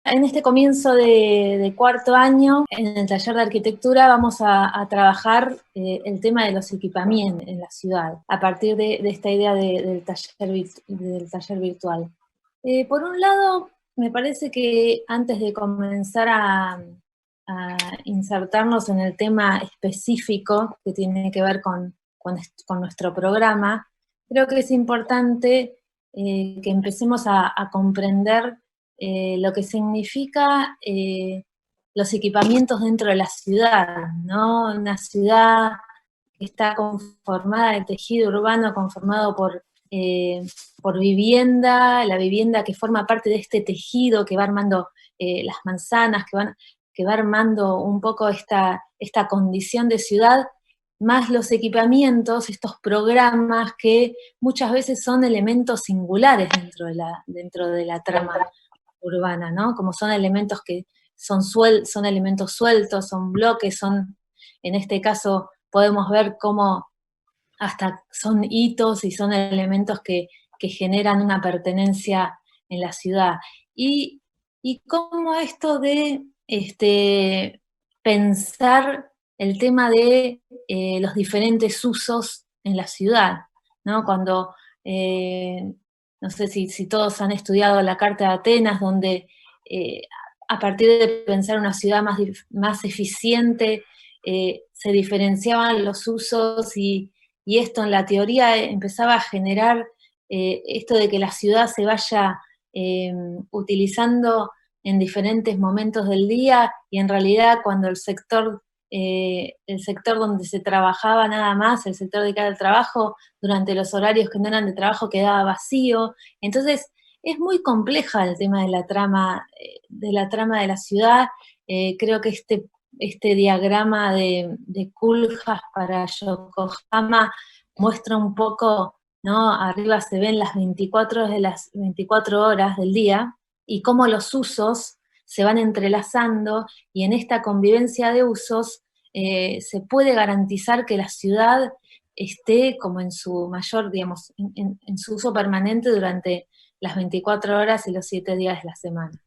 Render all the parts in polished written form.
en este comienzo de cuarto año, en el taller de arquitectura, vamos a trabajar el tema de los equipamientos en la ciudad, a partir de esta idea del taller virtual. Por un lado, me parece que antes de comenzar a insertarnos en el tema específico que tiene que ver con nuestro programa, creo que es importante que empecemos a comprender lo que significa los equipamientos dentro de la ciudad, ¿no? Una ciudad que está conformada, el tejido urbano conformado por vivienda, la vivienda que forma parte de este tejido que va armando las manzanas, que va armando un poco esta condición de ciudad, más los equipamientos, estos programas que muchas veces son elementos singulares dentro de la trama urbana, ¿no? Como son elementos que son elementos sueltos, son bloques, en este caso podemos ver cómo hasta son hitos y son elementos que generan una pertenencia en la ciudad. Y cómo esto de pensar el tema de los diferentes usos en la ciudad, ¿no? Cuando, no sé si todos han estudiado la Carta de Atenas, donde a partir de pensar una ciudad más eficiente, se diferenciaban los usos y esto en la teoría empezaba a generar esto de que la ciudad se vaya utilizando en diferentes momentos del día y en realidad cuando el sector donde se trabajaba nada más, el sector dedicado al trabajo, durante los horarios que no eran de trabajo quedaba vacío. Entonces es muy compleja el tema de la trama de la ciudad. Creo que este diagrama de Kuljas para Yokohama muestra un poco, ¿no? Arriba se ven las 24 de las 24 horas del día y cómo los usos se van entrelazando y en esta convivencia de usos se puede garantizar que la ciudad esté como en su mayor, digamos, en su uso permanente durante las 24 horas y los 7 días de la semana.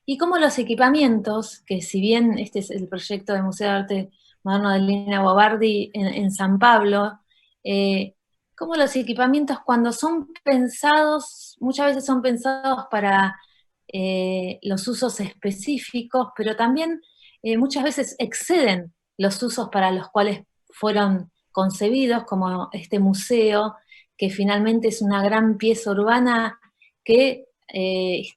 Y como los equipamientos, que si bien este es el proyecto del Museo de Arte Moderno de Lina Bobardi en San Pablo, como los equipamientos cuando son pensados, muchas veces son pensados para los usos específicos, pero también muchas veces exceden los usos para los cuales fueron concebidos, como este museo, que finalmente es una gran pieza urbana que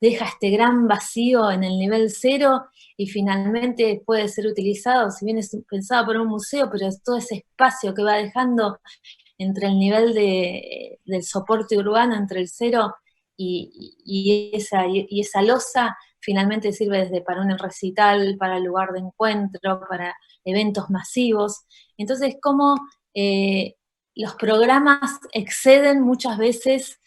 deja este gran vacío en el nivel 0 y finalmente puede ser utilizado, si bien es pensado para un museo, pero es todo ese espacio que va dejando entre el nivel del soporte urbano, entre el 0 y esa losa, finalmente sirve desde para un recital, para lugar de encuentro, para eventos masivos. Entonces, como los programas exceden muchas veces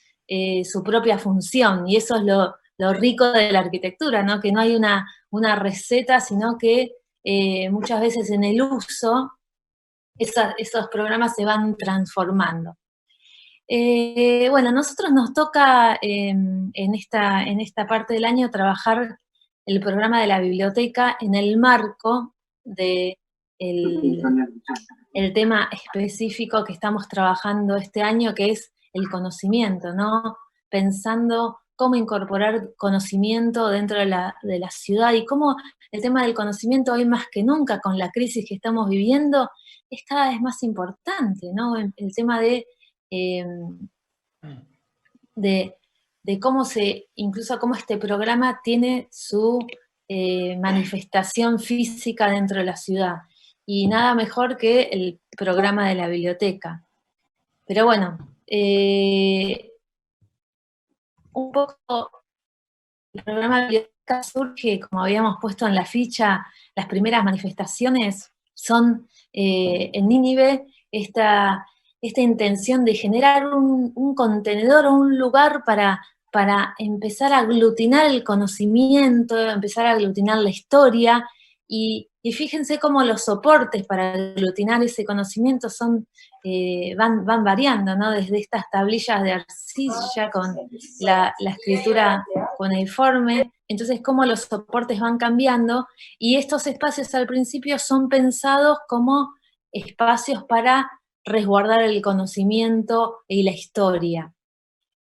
su propia función, y eso es lo rico de la arquitectura, ¿no? Que no hay una receta, sino que muchas veces en el uso esos programas se van transformando. Bueno, a nosotros nos toca en esta parte del año trabajar el programa de la biblioteca en el marco de el tema específico que estamos trabajando este año, que es el conocimiento, ¿no? Pensando cómo incorporar conocimiento dentro de la ciudad y cómo el tema del conocimiento hoy más que nunca, con la crisis que estamos viviendo, es cada vez más importante, ¿no? El tema de cómo incluso cómo este programa tiene su manifestación física dentro de la ciudad. Y nada mejor que el programa de la biblioteca. Pero bueno, un poco el programa de la biblioteca surge, como habíamos puesto en la ficha, las primeras manifestaciones son en Nínive esta intención de generar un contenedor o un lugar para empezar a aglutinar el conocimiento, empezar a aglutinar la historia, y Y fíjense cómo los soportes para aglutinar ese conocimiento van variando, ¿no? Desde estas tablillas de arcilla con la escritura cuneiforme, entonces cómo los soportes van cambiando, y estos espacios al principio son pensados como espacios para resguardar el conocimiento y la historia.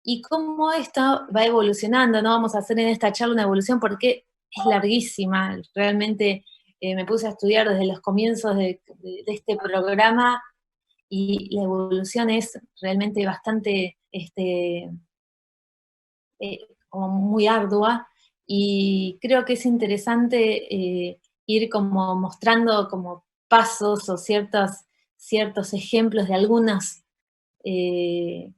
Y cómo esto va evolucionando, no vamos a hacer en esta charla una evolución porque es larguísima, realmente me puse a estudiar desde los comienzos de este programa y la evolución es realmente bastante como muy ardua, y creo que es interesante ir como mostrando como pasos o ciertos ejemplos de algunas eh,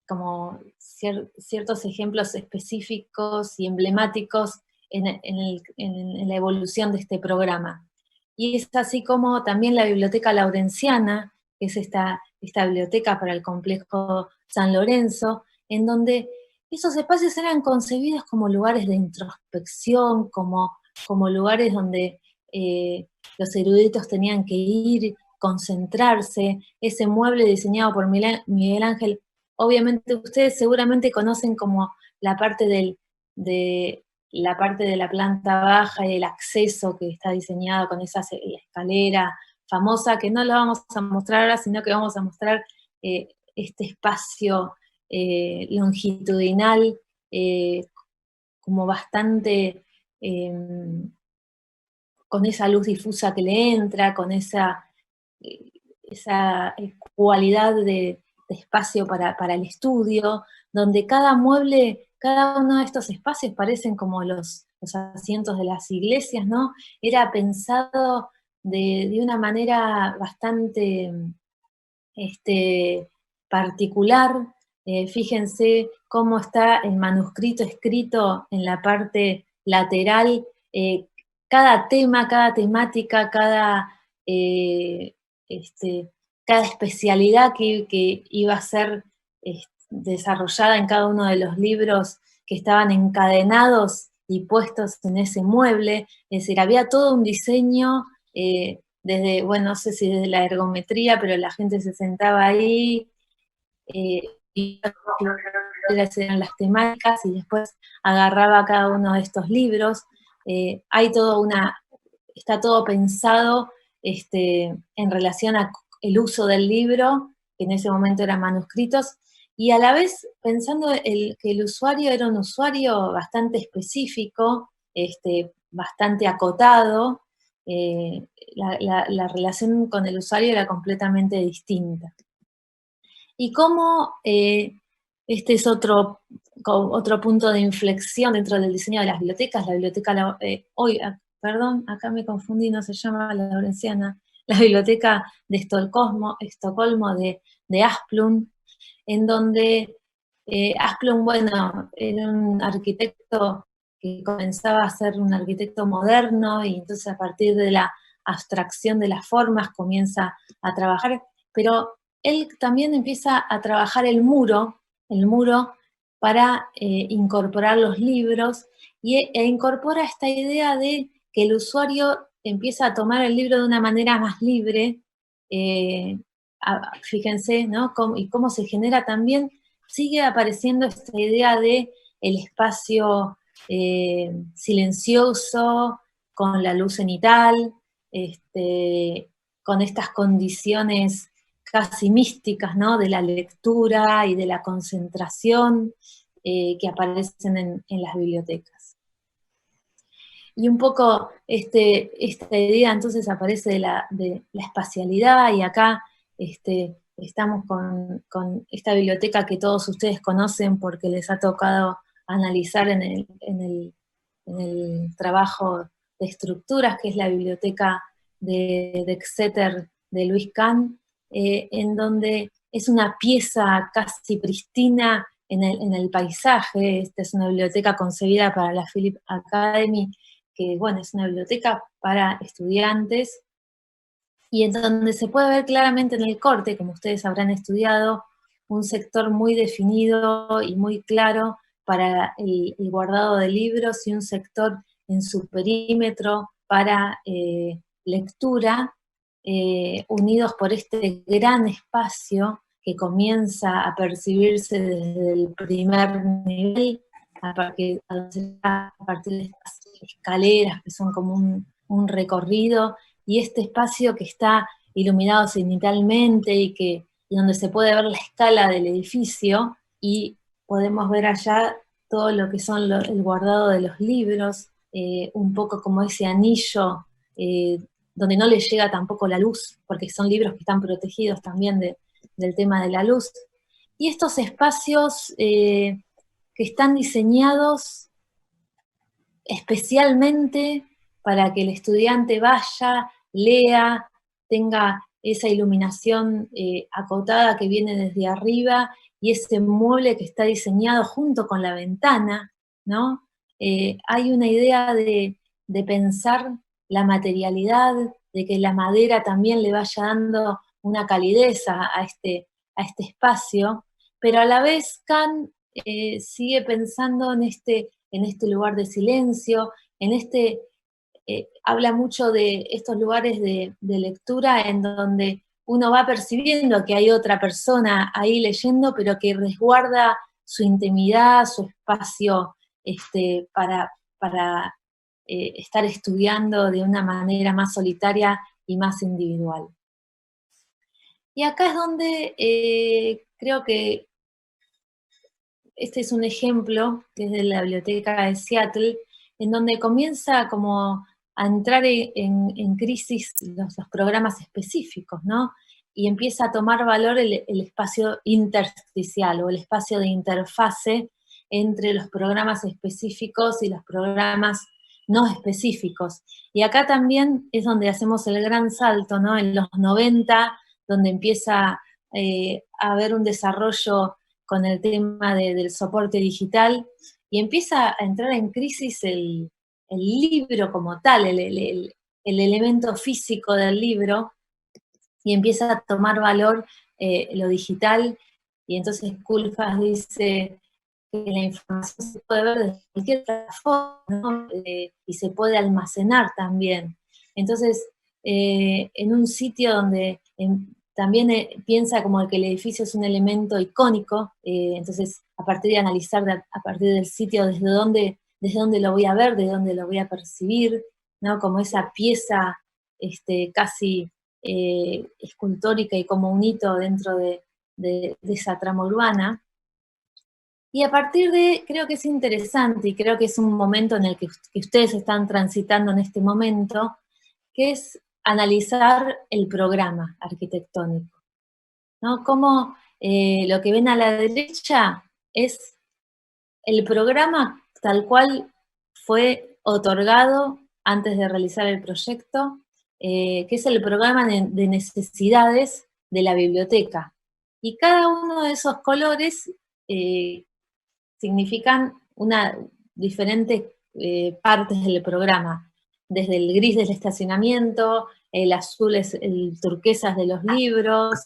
como ciertos ejemplos específicos y emblemáticos en la evolución de este programa. Y es así como también la Biblioteca Laurenciana, que es esta biblioteca para el complejo San Lorenzo, en donde esos espacios eran concebidos como lugares de introspección, como lugares donde los eruditos tenían que ir, concentrarse. Ese mueble diseñado por Miguel Ángel, obviamente ustedes seguramente conocen como la parte de la planta baja y el acceso que está diseñado con esa escalera famosa, que no la vamos a mostrar ahora, sino que vamos a mostrar este espacio longitudinal, como bastante con esa luz difusa que le entra, con esa cualidad de espacio para el estudio, donde cada mueble, cada uno de estos espacios parecen como los asientos de las iglesias, ¿no? Era pensado de una manera bastante particular. Fíjense cómo está el manuscrito escrito en la parte lateral, cada tema, cada temática, eh, cada especialidad que iba a ser desarrollada en cada uno de los libros que estaban encadenados y puestos en ese mueble. Es decir, había todo un diseño desde, bueno, no sé si desde la ergometría, pero la gente se sentaba ahí y eran las temáticas y después agarraba cada uno de estos libros. Está todo pensado en relación al uso del libro, que en ese momento eran manuscritos, y a la vez pensando que el usuario era un usuario bastante específico, bastante acotado. La relación con el usuario era completamente distinta. Y cómo este es otro punto de inflexión dentro del diseño de las bibliotecas. La biblioteca, perdón, acá me confundí, no se llama la Laurenciana, la biblioteca de Estocolmo de Asplund, en donde Asplund, bueno, era un arquitecto que comenzaba a ser un arquitecto moderno, y entonces a partir de la abstracción de las formas comienza a trabajar, pero él también empieza a trabajar el muro para incorporar los libros, e incorpora esta idea de que el usuario empieza a tomar el libro de una manera más libre. Fíjense, ¿no? Y cómo se genera también, sigue apareciendo esta idea de el espacio silencioso, con la luz cenital, con estas condiciones casi místicas, ¿no? De la lectura y de la concentración que aparecen en las bibliotecas. Y un poco esta idea entonces aparece de la espacialidad, y acá estamos con esta biblioteca que todos ustedes conocen porque les ha tocado analizar en el trabajo de estructuras, que es la biblioteca de Exeter de Luis Kahn, en donde es una pieza casi pristina en el paisaje. Esta es una biblioteca concebida para la Phillips Academy, que bueno, es una biblioteca para estudiantes, y en donde se puede ver claramente en el corte, como ustedes habrán estudiado, un sector muy definido y muy claro para el guardado de libros, y un sector en su perímetro para lectura, unidos por este gran espacio que comienza a percibirse desde el primer nivel, a partir de estas escaleras que son como un recorrido, y este espacio que está iluminado cenitalmente y donde se puede ver la escala del edificio, y podemos ver allá todo lo que son el guardado de los libros, un poco como ese anillo donde no les llega tampoco la luz, porque son libros que están protegidos también del tema de la luz. Y estos espacios que están diseñados especialmente para que el estudiante vaya, lea, tenga esa iluminación acotada que viene desde arriba, y ese mueble que está diseñado junto con la ventana, ¿no? Hay una idea de pensar la materialidad, de que la madera también le vaya dando una calidez a este espacio, pero a la vez Kant sigue pensando en este lugar de silencio, habla mucho de estos lugares de lectura en donde uno va percibiendo que hay otra persona ahí leyendo, pero que resguarda su intimidad, su espacio para estar estudiando de una manera más solitaria y más individual. Y acá es donde creo que este es un ejemplo, que es de la biblioteca de Seattle, en donde comienza como a entrar en crisis los programas específicos, ¿no? Y empieza a tomar valor el espacio intersticial o el espacio de interfase entre los programas específicos y los programas no específicos. Y acá también es donde hacemos el gran salto, ¿no? En los 90, donde empieza a haber un desarrollo con el tema del soporte digital, y empieza a entrar en crisis el libro como tal, el elemento físico del libro, y empieza a tomar valor lo digital, y entonces Culfas dice que la información se puede ver desde cualquier plataforma, ¿no? Y se puede almacenar también. Entonces, en un sitio donde también piensa como que el edificio es un elemento icónico, entonces a partir de analizar a partir del sitio desde dónde lo voy a ver, de dónde lo voy a percibir, ¿no? Como esa pieza casi escultórica y como un hito dentro de esa trama urbana. Y a partir creo que es interesante, y creo que es un momento en el que ustedes están transitando en este momento, que es analizar el programa arquitectónico, ¿no? Cómo lo que ven a la derecha es el programa tal cual fue otorgado antes de realizar el proyecto, que es el programa de necesidades de la biblioteca. Y cada uno de esos colores significan diferentes partes del programa, desde el gris del estacionamiento, el azul es el turquesa es de los libros,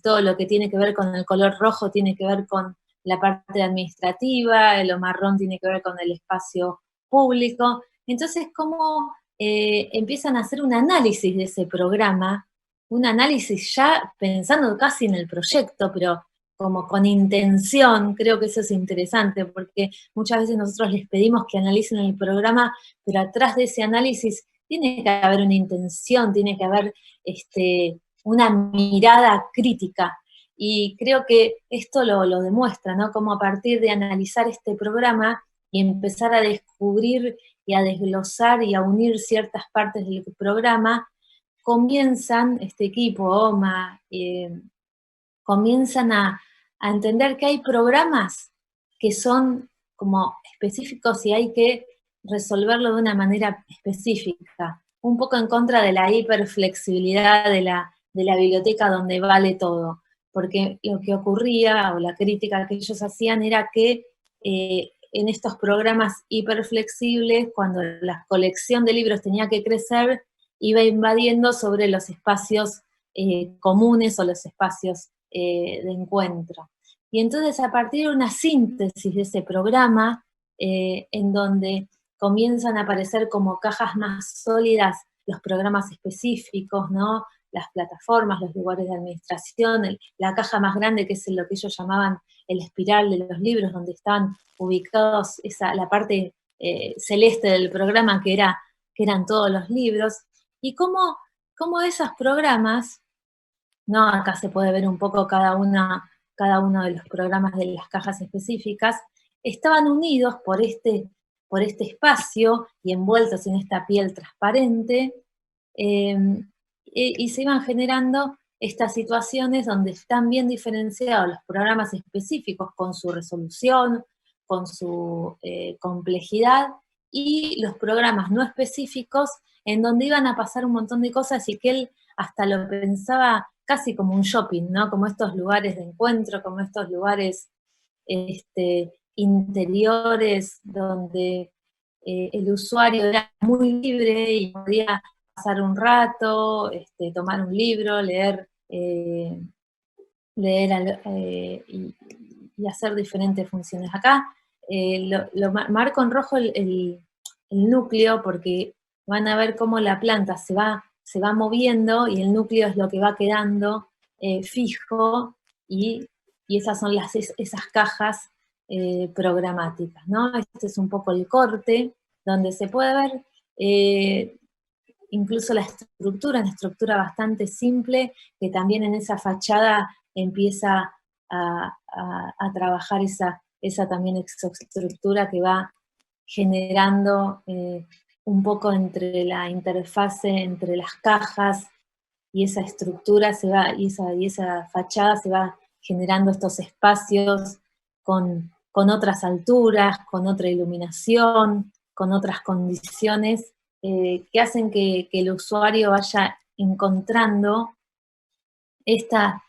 todo lo que tiene que ver con el color rojo tiene que ver con la parte administrativa, lo marrón tiene que ver con el espacio público. Entonces, ¿cómo empiezan a hacer un análisis de ese programa? Un análisis ya pensando casi en el proyecto, pero como con intención. Creo que eso es interesante, porque muchas veces nosotros les pedimos que analicen el programa, pero atrás de ese análisis tiene que haber una intención, tiene que haber una mirada crítica. Y creo que esto lo demuestra, ¿no? Como a partir de analizar este programa y empezar a descubrir y a desglosar y a unir ciertas partes del programa, comienzan, este equipo, OMA, comienzan a entender que hay programas que son como específicos y hay que resolverlo de una manera específica, un poco en contra de la hiperflexibilidad de la biblioteca donde vale todo, porque lo que ocurría, o la crítica que ellos hacían, era que en estos programas hiperflexibles, cuando la colección de libros tenía que crecer, iba invadiendo sobre los espacios comunes o los espacios de encuentro. Y entonces, a partir de una síntesis de ese programa, en donde comienzan a aparecer como cajas más sólidas los programas específicos, ¿no? Las plataformas, los lugares de administración, la caja más grande que es lo que ellos llamaban el espiral de los libros, donde estaban ubicados la parte celeste del programa que eran todos los libros, y cómo esos programas, ¿no? Acá se puede ver un poco cada uno de los programas de las cajas específicas, estaban unidos por este espacio y envueltos en esta piel transparente, eh, y se iban generando estas situaciones donde están bien diferenciados los programas específicos con su resolución, con su complejidad, y los programas no específicos en donde iban a pasar un montón de cosas y que él hasta lo pensaba casi como un shopping, ¿no? Como estos lugares de encuentro, como estos lugares interiores donde el usuario era muy libre y podía pasar un rato, tomar un libro, y hacer diferentes funciones. Acá marco en rojo el núcleo porque van a ver cómo la planta se va moviendo y el núcleo es lo que va quedando fijo, y esas son esas cajas programáticas, ¿no? Este es un poco el corte, donde se puede ver incluso la estructura bastante simple, que también en esa fachada empieza a trabajar esa también estructura que va generando un poco entre la interfase, entre las cajas y esa estructura y esa fachada se va generando estos espacios con otras alturas, con otra iluminación, con otras condiciones que hacen que el usuario vaya encontrando estas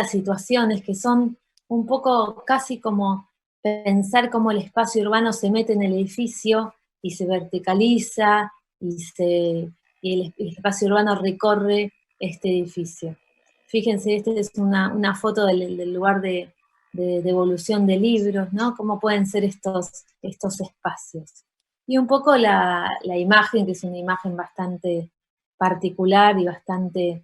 situaciones que son un poco casi como pensar cómo el espacio urbano se mete en el edificio y se verticaliza y el espacio urbano recorre este edificio. Fíjense, esta es una foto del lugar de evolución de libros, ¿no? Cómo pueden ser estos espacios. Y un poco la imagen, que es una imagen bastante particular y bastante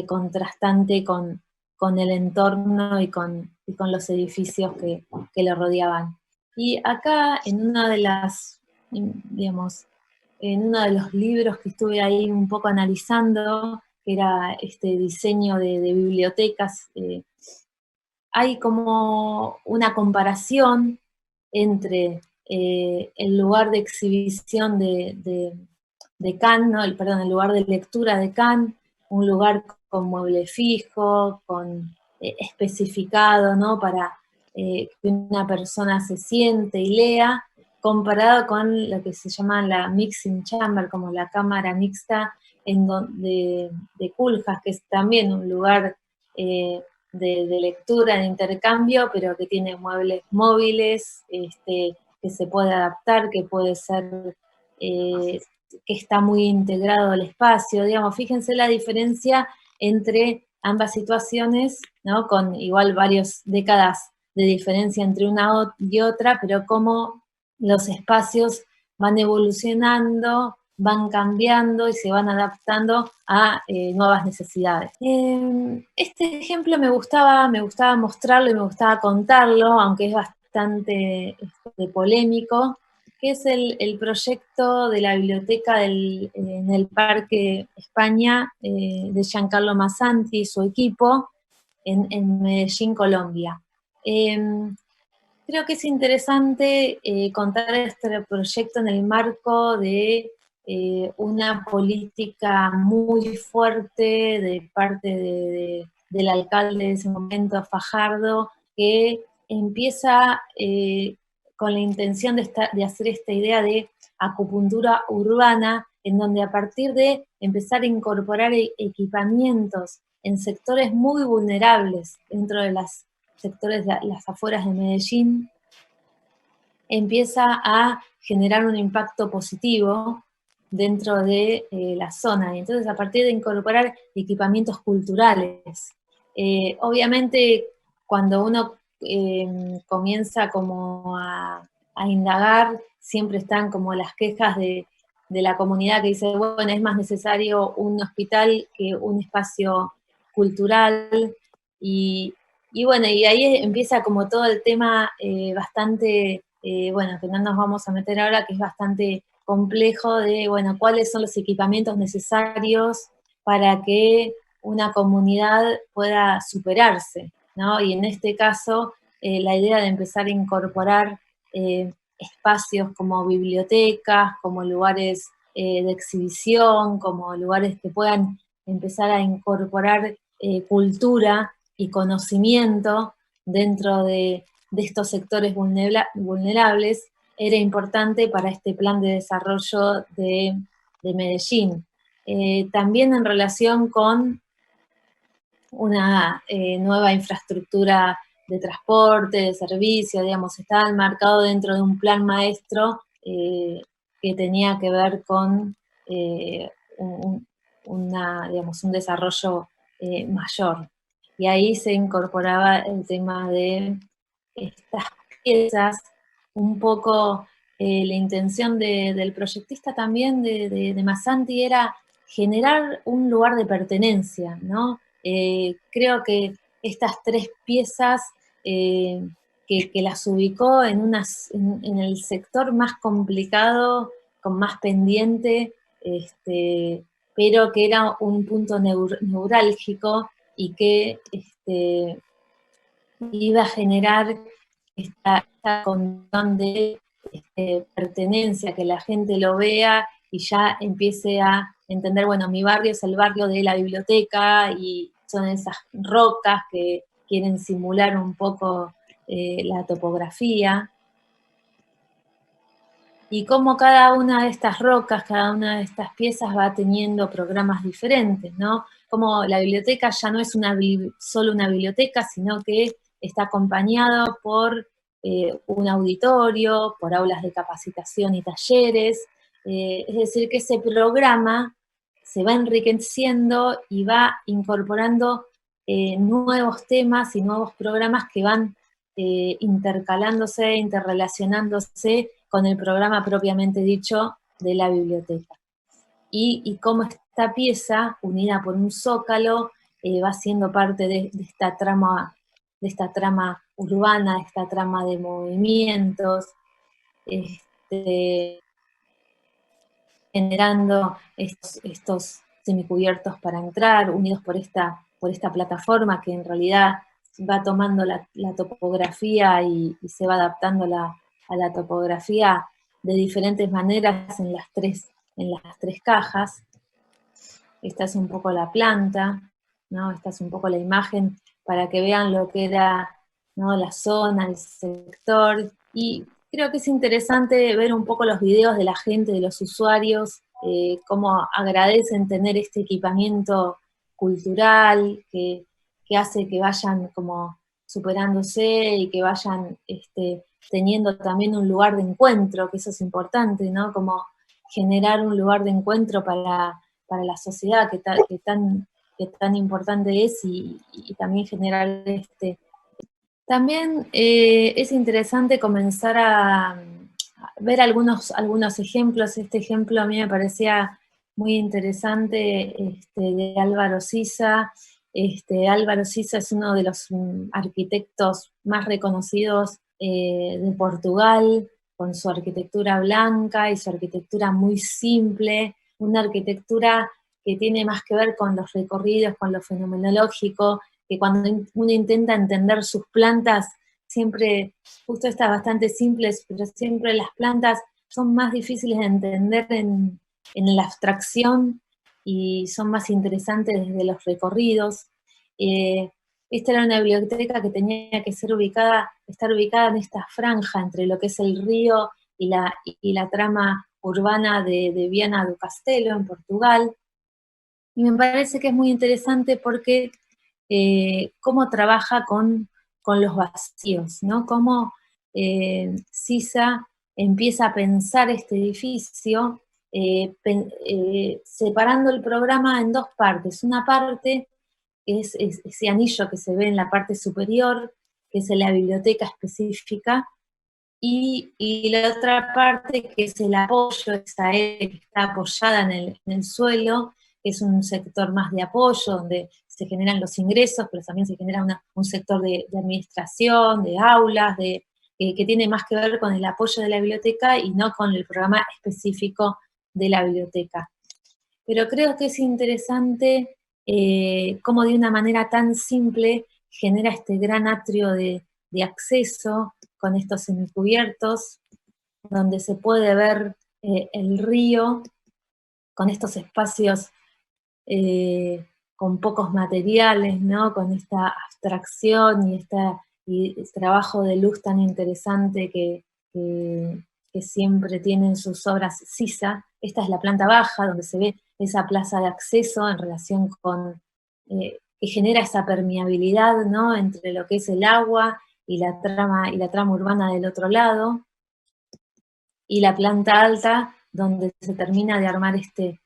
contrastante con el entorno y con los edificios que le rodeaban. Y acá en una de las, digamos, en uno de los libros que estuve ahí un poco analizando, que era este diseño de bibliotecas, hay como una comparación entre el lugar de exhibición de Cannes, ¿no? El lugar de lectura de Cannes, un lugar con mueble fijo, con especificado, ¿no? Para que una persona se siente y lea, comparado con lo que se llama la mixing chamber, como la cámara mixta de Culjas, que es también un lugar de lectura, de intercambio, pero que tiene muebles móviles, que se puede adaptar, que puede ser, que está muy integrado al espacio, digamos, fíjense la diferencia entre ambas situaciones, ¿no? Con igual varias décadas de diferencia entre una y otra, pero cómo los espacios van evolucionando, van cambiando y se van adaptando a nuevas necesidades. Este ejemplo me gustaba mostrarlo y me gustaba contarlo, aunque es bastante polémico, que es el proyecto de la biblioteca en el Parque España de Giancarlo Massanti y su equipo en Medellín, Colombia. Creo que es interesante contar este proyecto en el marco de una política muy fuerte de parte del alcalde de ese momento, Fajardo, que empieza con la intención de hacer esta idea de acupuntura urbana, en donde a partir de empezar a incorporar equipamientos en sectores muy vulnerables dentro de los sectores de las afueras de Medellín, empieza a generar un impacto positivo dentro de la zona. Y entonces, a partir de incorporar equipamientos culturales, obviamente cuando uno comienza como a indagar, siempre están como las quejas de la comunidad que dice, bueno, es más necesario un hospital que un espacio cultural, y bueno, y ahí empieza como todo el tema bastante, bueno, que no nos vamos a meter ahora, que es bastante complejo de, bueno, cuáles son los equipamientos necesarios para que una comunidad pueda superarse, ¿no? Y en este caso, la idea de empezar a incorporar espacios como bibliotecas, como lugares de exhibición, como lugares que puedan empezar a incorporar cultura y conocimiento dentro de estos sectores vulnerables, era importante para este plan de desarrollo de Medellín. También en relación con una nueva infraestructura de transporte, de servicio, digamos, estaba enmarcado dentro de un plan maestro que tenía que ver con digamos, un desarrollo mayor. Y ahí se incorporaba el tema de estas piezas, un poco la intención del proyectista también de Masanti era generar un lugar de pertenencia, ¿no? Creo que estas tres piezas que las ubicó en el sector más complicado, con más pendiente, pero que era un punto neurálgico y que iba a generar esta condición de pertenencia, que la gente lo vea y ya empiece a entender, bueno, mi barrio es el barrio de la biblioteca y son esas rocas que quieren simular un poco la topografía. Y cómo cada una de estas rocas, cada una de estas piezas va teniendo programas diferentes, ¿no? Como la biblioteca ya no es solo una biblioteca, sino que está acompañado por un auditorio, por aulas de capacitación y talleres, es decir, que ese programa se va enriqueciendo y va incorporando nuevos temas y nuevos programas que van intercalándose, interrelacionándose con el programa propiamente dicho de la biblioteca. Y cómo esta pieza, unida por un zócalo, va siendo parte de esta trama urbana, de esta trama de movimientos, generando estos semicubiertos para entrar, unidos por esta plataforma que en realidad va tomando la topografía y se va adaptando a la topografía de diferentes maneras en las tres cajas. Esta es un poco la planta, ¿no? Esta es un poco la imagen para que vean lo que era, ¿no?, la zona, el sector, y creo que es interesante ver un poco los videos de la gente, de los usuarios, cómo agradecen tener este equipamiento cultural que hace que vayan como superándose y que vayan teniendo también un lugar de encuentro, que eso es importante, ¿no? Como generar un lugar de encuentro para la sociedad que tan importante es, y también generar También es interesante comenzar a ver algunos ejemplos. Este ejemplo a mí me parecía muy interesante, de Álvaro Siza. Álvaro Siza es uno de los arquitectos más reconocidos de Portugal, con su arquitectura blanca y su arquitectura muy simple, una arquitectura que tiene más que ver con los recorridos, con lo fenomenológico, que cuando uno intenta entender sus plantas, siempre, justo estas bastante simples, pero siempre las plantas son más difíciles de entender en la abstracción y son más interesantes desde los recorridos. Esta era una biblioteca que tenía que estar ubicada en esta franja entre lo que es el río y la trama urbana de Viana do Castelo, en Portugal. Y me parece que es muy interesante porque cómo trabaja con los vacíos, ¿no? Cómo Sisa empieza a pensar este edificio separando el programa en dos partes. Una parte es ese anillo que se ve en la parte superior, que es la biblioteca específica, y la otra parte que es el apoyo, esa E que está apoyada en el suelo, que es un sector más de apoyo, donde se generan los ingresos, pero también se genera un sector de administración, de aulas, que tiene más que ver con el apoyo de la biblioteca y no con el programa específico de la biblioteca. Pero creo que es interesante cómo de una manera tan simple genera este gran atrio de acceso con estos semicubiertos, donde se puede ver el río con estos espacios con pocos materiales, ¿no? Con esta abstracción y este trabajo de luz tan interesante que siempre tienen sus obras Sisa. Esta es la planta baja, donde se ve esa plaza de acceso en relación con, que genera esa permeabilidad, ¿no? Entre lo que es el agua y la trama urbana del otro lado, y la planta alta, donde se termina de armar este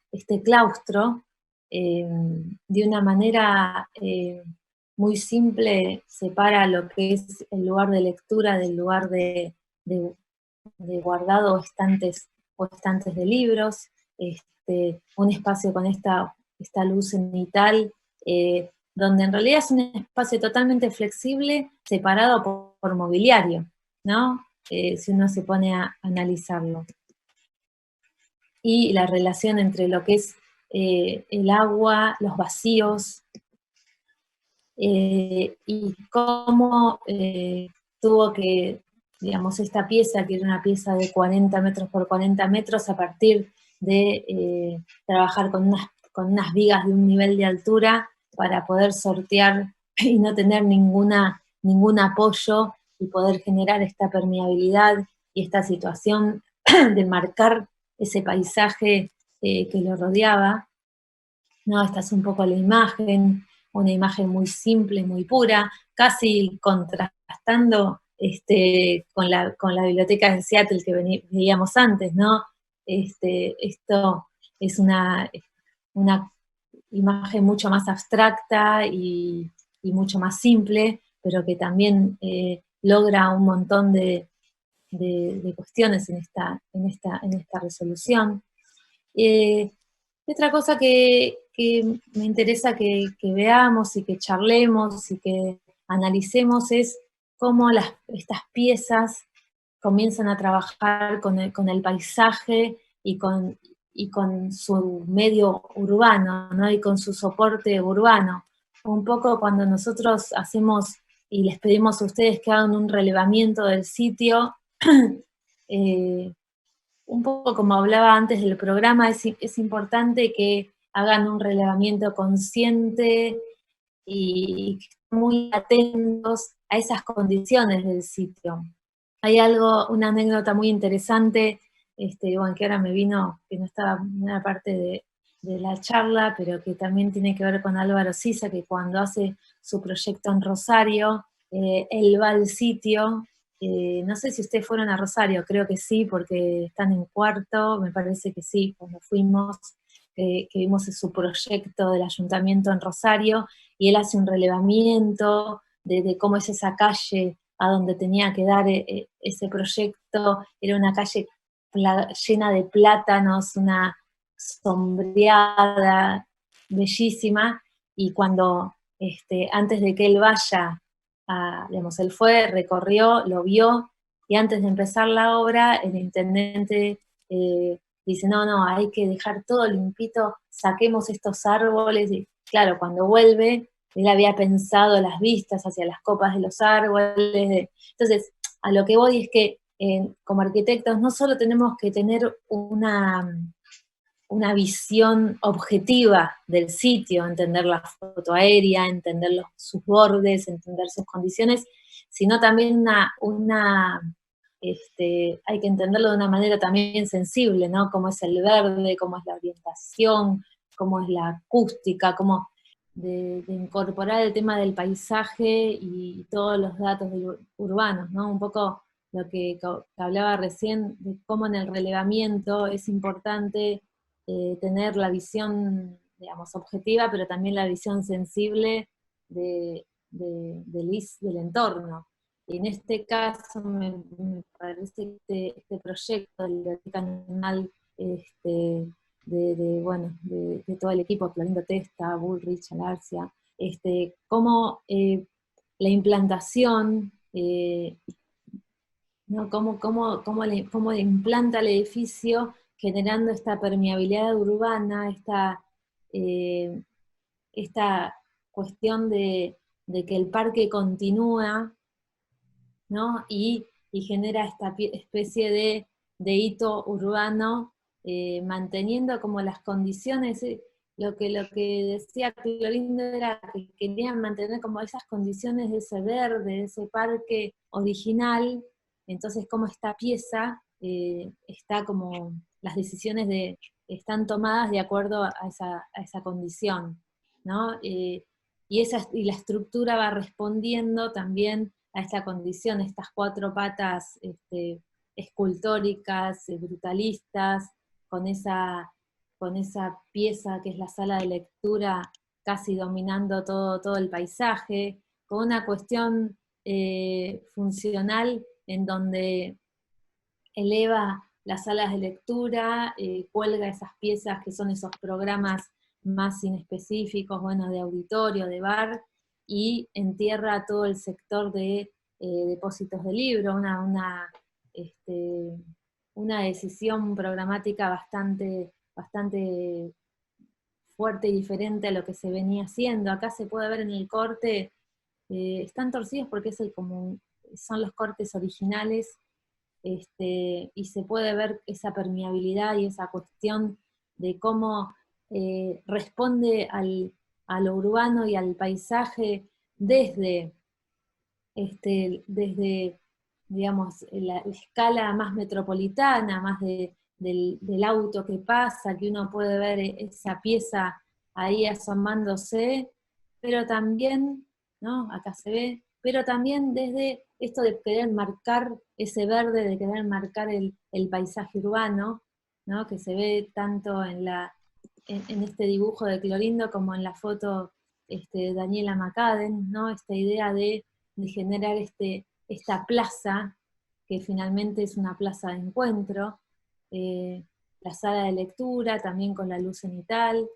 claustro, de una manera muy simple separa lo que es el lugar de lectura del lugar de guardado o estantes de libros, un espacio con esta luz cenital, donde en realidad es un espacio totalmente flexible, separado por mobiliario, ¿no? Si uno se pone a analizarlo. Y la relación entre lo que es el agua, los vacíos, y cómo tuvo que, digamos, esta pieza, que era una pieza de 40 metros por 40 metros, a partir de trabajar con unas vigas de un nivel de altura para poder sortear y no tener ningún apoyo y poder generar esta permeabilidad y esta situación de marcar ese paisaje que lo rodeaba. No, esta es un poco la imagen, una imagen muy simple, muy pura, casi contrastando con la biblioteca de Seattle que veíamos antes, ¿no? Esto es una imagen mucho más abstracta y mucho más simple, pero que también logra un montón de cuestiones en esta resolución. Otra cosa que me interesa que veamos y que charlemos y que analicemos es cómo estas piezas comienzan a trabajar con el paisaje y con su medio urbano, ¿no? Y con su soporte urbano. Un poco cuando nosotros hacemos y les pedimos a ustedes que hagan un relevamiento del sitio, un poco como hablaba antes del programa, es importante que hagan un relevamiento consciente y muy atentos a esas condiciones del sitio. Hay una anécdota muy interesante, bueno, que ahora me vino, que no estaba en una parte de la charla, pero que también tiene que ver con Álvaro Sisa, que cuando hace su proyecto en Rosario, él va al sitio. No sé si ustedes fueron a Rosario, creo que sí, porque están en cuarto, me parece que sí, cuando fuimos, que vimos su proyecto del ayuntamiento en Rosario, y él hace un relevamiento de cómo es esa calle a donde tenía que dar ese proyecto. Era una calle llena de plátanos, una sombreada, bellísima, y cuando, antes de que él vaya, digamos, él fue, recorrió, lo vio, y antes de empezar la obra, el intendente dice, no, hay que dejar todo limpito, saquemos estos árboles, y claro, cuando vuelve, él había pensado las vistas hacia las copas de los árboles. Entonces, a lo que voy es que como arquitectos no solo tenemos que tener una visión objetiva del sitio, entender la foto aérea, entender sus bordes, entender sus condiciones, sino también hay que entenderlo de una manera también sensible, ¿no? Cómo es el verde, cómo es la orientación, cómo es la acústica, cómo de incorporar el tema del paisaje y todos los datos urbanos, ¿no? Un poco lo que hablaba recién, de cómo en el relevamiento es importante tener la visión, digamos, objetiva, pero también la visión sensible del entorno. En este caso me parece que este proyecto de la Biblioteca Nacional, de todo el equipo, Clorindo Testa, Bullrich, Alarcia, cómo la implantación, ¿no? Cómo le implanta el edificio generando esta permeabilidad urbana, eh, esta cuestión de que el parque continúa, ¿no? Y genera esta especie de hito urbano, manteniendo como las condiciones, lo que decía Clorindo era que querían mantener como esas condiciones de ese verde, de ese parque original. Entonces como esta pieza está como, las decisiones están tomadas de acuerdo a esa condición, ¿no? Y la estructura va respondiendo también a esta condición, estas cuatro patas escultóricas, brutalistas, con esa pieza que es la sala de lectura casi dominando todo el paisaje, con una cuestión funcional en donde eleva las salas de lectura, cuelga esas piezas que son esos programas más inespecíficos, bueno, de auditorio, de bar, y entierra todo el sector de depósitos de libro, una decisión programática bastante fuerte y diferente a lo que se venía haciendo. Acá se puede ver en el corte, están torcidos porque son los cortes originales, y se puede ver esa permeabilidad y esa cuestión de cómo responde a lo urbano y al paisaje desde digamos, la escala más metropolitana, más del auto que pasa, que uno puede ver esa pieza ahí asomándose, pero también, ¿no? Acá se ve, pero también desde esto de querer marcar ese verde, de querer marcar el paisaje urbano, ¿no? Que se ve tanto en este dibujo de Clorindo como en la foto de Daniela McCaden, ¿no? Esta idea de generar esta plaza, que finalmente es una plaza de encuentro, la sala de lectura, también con la luz cenital,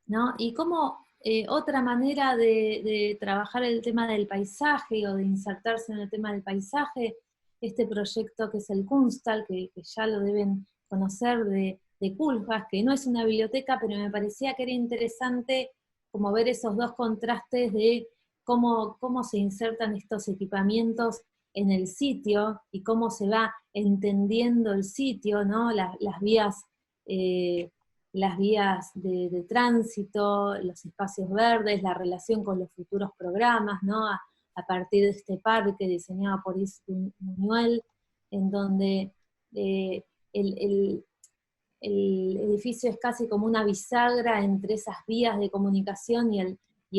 ¿no? Y como otra manera de trabajar el tema del paisaje o de insertarse en el tema del paisaje, este proyecto que es el Kunsthal, que ya lo deben conocer de Kulhas, que no es una biblioteca, pero me parecía que era interesante como ver esos dos contrastes de cómo se insertan estos equipamientos en el sitio y cómo se va entendiendo el sitio, ¿no? Las vías de tránsito, los espacios verdes, la relación con los futuros programas, ¿no? A partir de este parque diseñado por Yves Buñuel, en donde eh, el, el- el edificio es casi como una bisagra entre esas vías de comunicación y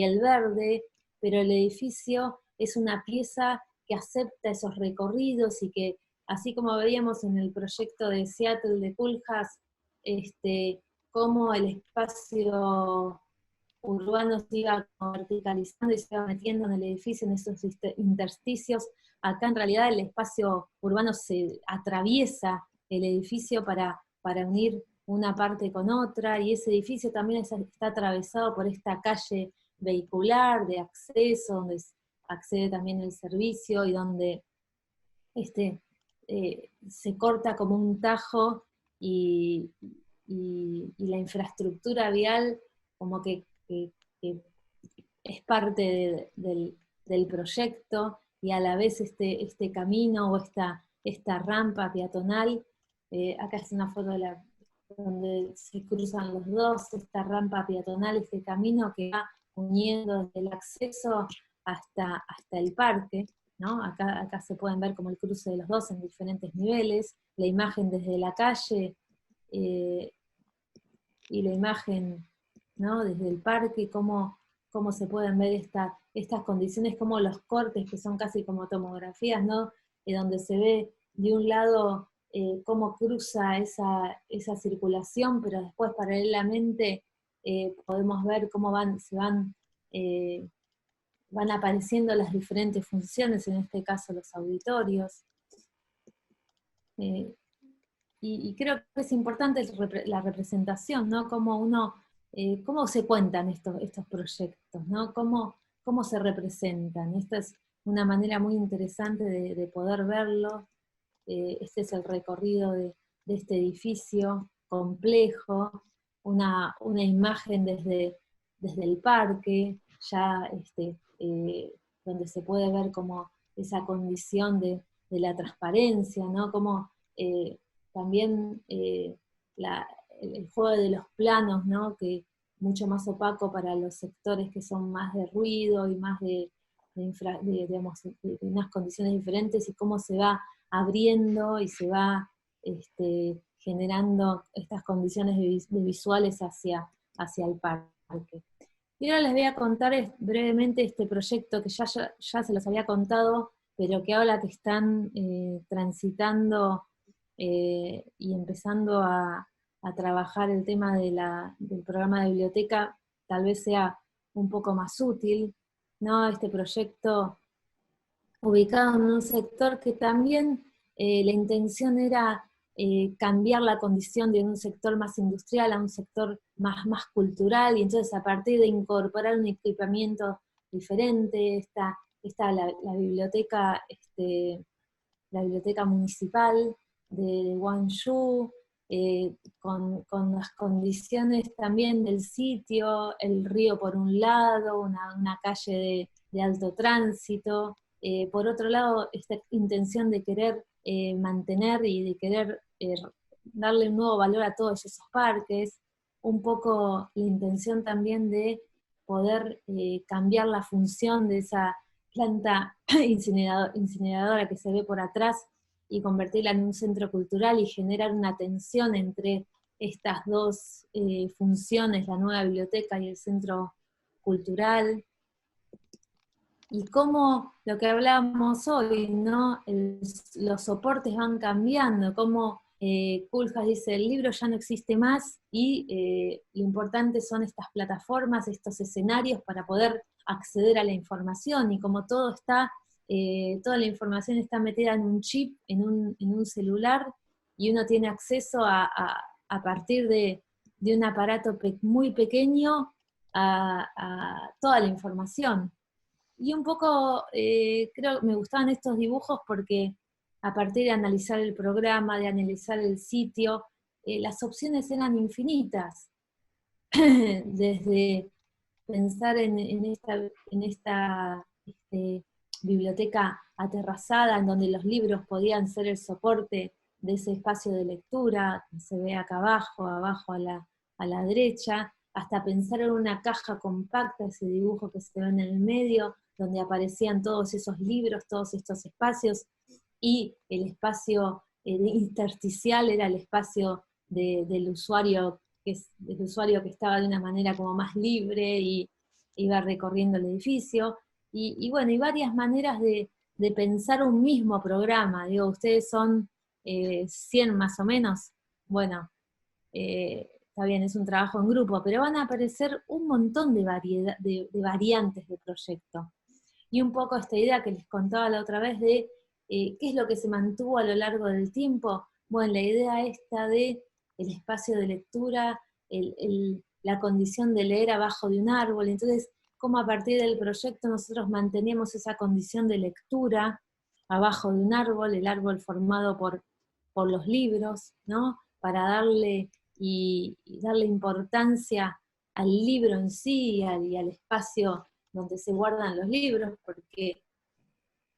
el verde, pero el edificio es una pieza que acepta esos recorridos y que, así como veíamos en el proyecto de Seattle de Kulhas, cómo el espacio urbano se iba verticalizando y se iba metiendo en el edificio, en esos intersticios. Acá en realidad el espacio urbano se atraviesa el edificio para unir una parte con otra, y ese edificio también está atravesado por esta calle vehicular de acceso, donde accede también el servicio y donde se corta como un tajo y, y la infraestructura vial como que es parte del proyecto, y a la vez este camino o esta rampa peatonal, acá es una foto donde se cruzan los dos, esta rampa peatonal, este camino que va uniendo desde el acceso hasta el parque, ¿no? Acá se pueden ver como el cruce de los dos en diferentes niveles, la imagen desde la calle, eh, y la imagen, ¿no? Desde el parque, cómo se pueden ver estas condiciones, como los cortes, que son casi como tomografías, ¿no? Donde se ve de un lado cómo cruza esa circulación, pero después paralelamente podemos ver cómo se van van apareciendo las diferentes funciones, en este caso los auditorios. Y creo que es importante la representación, ¿no? Cómo se cuentan estos proyectos, ¿no? Cómo se representan. Esta es una manera muy interesante de poder verlo. Este es el recorrido de este edificio complejo, una imagen desde el parque, ya donde se puede ver como esa condición de la transparencia, ¿no? Como también el juego de los planos, ¿no? Que mucho más opaco para los sectores que son más de ruido y más digamos, de unas condiciones diferentes, y cómo se va abriendo y se va generando estas condiciones de visuales hacia el parque. Y ahora les voy a contar brevemente este proyecto que ya se los había contado, pero que ahora que están transitando y empezando a trabajar el tema del programa de biblioteca, tal vez sea un poco más útil, ¿no? Este proyecto ubicado en un sector que también la intención era cambiar la condición de un sector más industrial a un sector más cultural, y entonces a partir de incorporar un equipamiento diferente, está la biblioteca municipal de Guangzhou, con las condiciones también del sitio, el río por un lado, una calle de alto tránsito, por otro lado, esta intención de querer mantener y de querer darle un nuevo valor a todos esos parques, un poco la intención también de poder cambiar la función de esa planta incineradora que se ve por atrás y convertirla en un centro cultural y generar una tensión entre estas dos funciones, la nueva biblioteca y el centro cultural. Y cómo lo que hablábamos hoy, ¿no? Los soportes van cambiando, cómo Koolhaas dice, el libro ya no existe más, y lo importante son estas plataformas, estos escenarios para poder acceder a la información, y como todo está, toda la información está metida en un chip, en un celular, y uno tiene acceso a partir de un aparato muy pequeño a toda la información. Y un poco, creo que me gustaban estos dibujos porque a partir de analizar el programa, de analizar el sitio, las opciones eran infinitas. Desde pensar en esta biblioteca aterrazada, en donde los libros podían ser el soporte de ese espacio de lectura, que se ve acá abajo a la derecha, hasta pensar en una caja compacta, ese dibujo que se ve en el medio, donde aparecían todos esos libros, todos estos espacios, y el espacio intersticial era el espacio del usuario que estaba de una manera como más libre y iba recorriendo el edificio. Y bueno, y varias maneras de pensar un mismo programa. Digo, ustedes son 100 más o menos. Bueno, está bien, es un trabajo en grupo, pero van a aparecer un montón de variantes de proyecto. Y un poco esta idea que les contaba la otra vez de qué es lo que se mantuvo a lo largo del tiempo. Bueno, la idea esta de el espacio de lectura, la condición de leer abajo de un árbol. Entonces, cómo a partir del proyecto nosotros mantenemos esa condición de lectura abajo de un árbol, el árbol formado por los libros, ¿no? Para darle y darle importancia al libro en sí y al espacio donde se guardan los libros, porque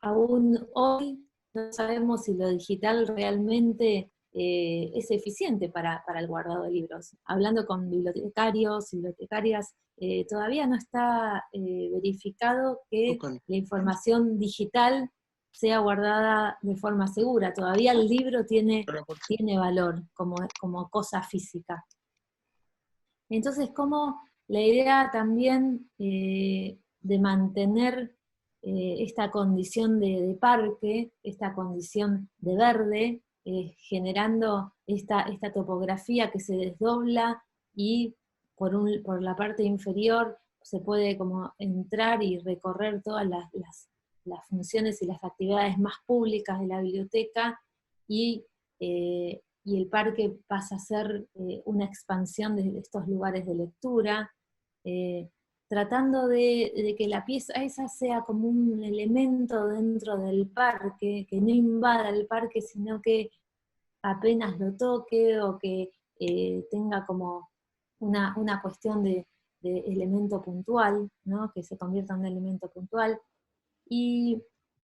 aún hoy no sabemos si lo digital realmente es eficiente para el guardado de libros. Hablando con bibliotecarios, bibliotecarias, todavía no está verificado que la información digital sea guardada de forma segura. Todavía el libro tiene valor como cosa física. Entonces, como la idea también de mantener esta condición de parque, esta condición de verde, generando esta topografía que se desdobla y por la parte inferior se puede como entrar y recorrer todas las funciones y las actividades más públicas de la biblioteca, y el parque pasa a ser una expansión de estos lugares de lectura, tratando de que la pieza esa sea como un elemento dentro del parque, que no invada el parque, sino que apenas lo toque, o que tenga como una cuestión de elemento puntual, ¿no? Que se convierta en un elemento puntual, y,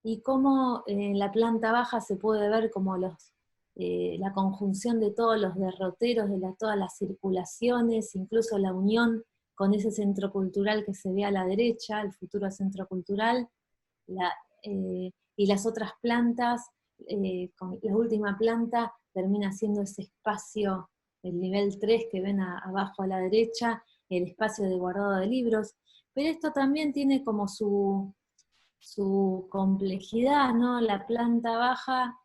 y cómo en la planta baja se puede ver como la conjunción de todos los derroteros, todas las circulaciones, incluso la unión con ese centro cultural que se ve a la derecha, el futuro centro cultural, la, y las otras plantas, con la última planta termina siendo ese espacio, el nivel 3 que ven abajo a la derecha, el espacio de guardado de libros, pero esto también tiene como su complejidad, ¿no? La planta baja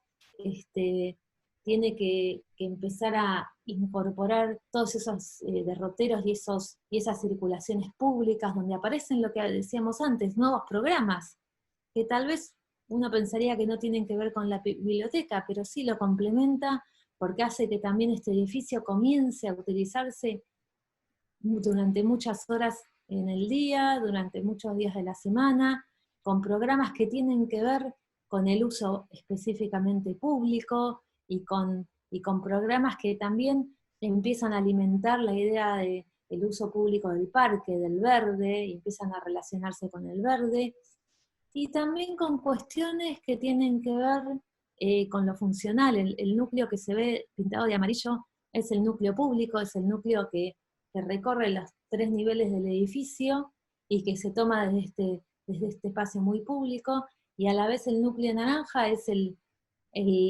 tiene que empezar a incorporar todos esos derroteros y esas circulaciones públicas donde aparecen lo que decíamos antes, nuevos programas, que tal vez uno pensaría que no tienen que ver con la biblioteca, pero sí lo complementa porque hace que también este edificio comience a utilizarse durante muchas horas en el día, durante muchos días de la semana, con programas que tienen que ver con el uso específicamente público, y con programas que también empiezan a alimentar la idea del uso público del parque, del verde, y empiezan a relacionarse con el verde, y también con cuestiones que tienen que ver con lo funcional. El núcleo que se ve pintado de amarillo es el núcleo público, es el núcleo que recorre los 3 niveles del edificio y que se toma desde este espacio muy público, y a la vez el núcleo naranja es el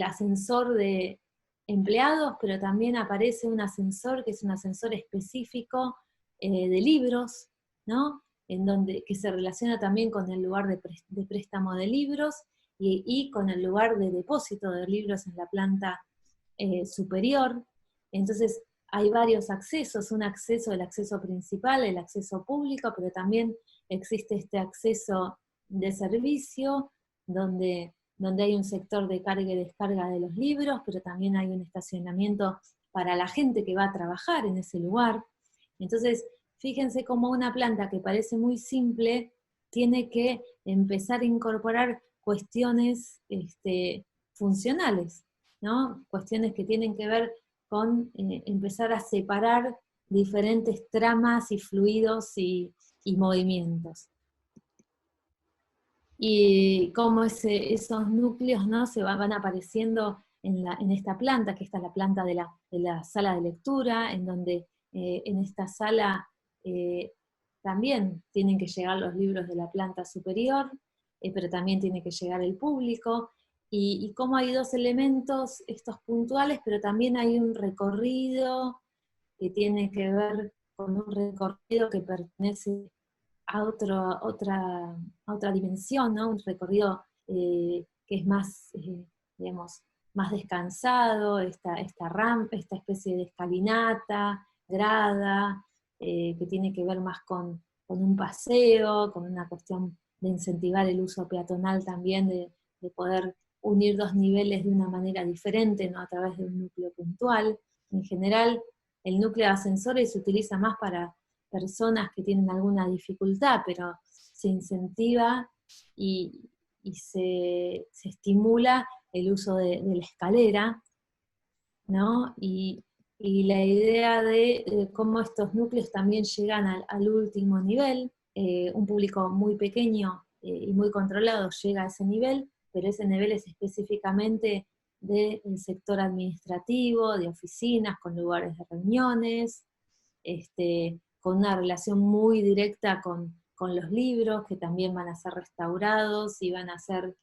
ascensor de empleados, pero también aparece un ascensor que es un ascensor específico de libros, ¿no? Que se relaciona también con el lugar de préstamo de libros, y con el lugar de depósito de libros en la planta superior. Entonces hay varios accesos, el acceso principal, el acceso público, pero también existe este acceso de servicio, donde hay un sector de carga y descarga de los libros, pero también hay un estacionamiento para la gente que va a trabajar en ese lugar. Entonces, fíjense cómo una planta que parece muy simple tiene que empezar a incorporar cuestiones funcionales, ¿no? Cuestiones que tienen que ver con empezar a separar diferentes tramas y fluidos y movimientos. Y cómo esos núcleos, ¿no? van apareciendo en esta planta, que esta es la planta de la sala de lectura, en donde en esta sala también tienen que llegar los libros de la planta superior, pero también tiene que llegar el público, y cómo hay 2 elementos, estos puntuales, pero también hay un recorrido que tiene que ver con un recorrido que pertenece a otra dimensión, ¿no? Un recorrido que es más, digamos, más descansado, esta rampa, esta especie de escalinata, grada, que tiene que ver más con un paseo, con una cuestión de incentivar el uso peatonal también, de poder unir 2 niveles de una manera diferente, no a través de un núcleo puntual. En general, el núcleo de ascensores se utiliza más para personas que tienen alguna dificultad, pero se incentiva y se estimula el uso de la escalera, ¿no? Y la idea de cómo estos núcleos también llegan al último nivel, un público muy pequeño y muy controlado llega a ese nivel, pero ese nivel es específicamente del sector administrativo, de oficinas, con lugares de reuniones, con una relación muy directa con los libros, que también van a ser restaurados y van a ser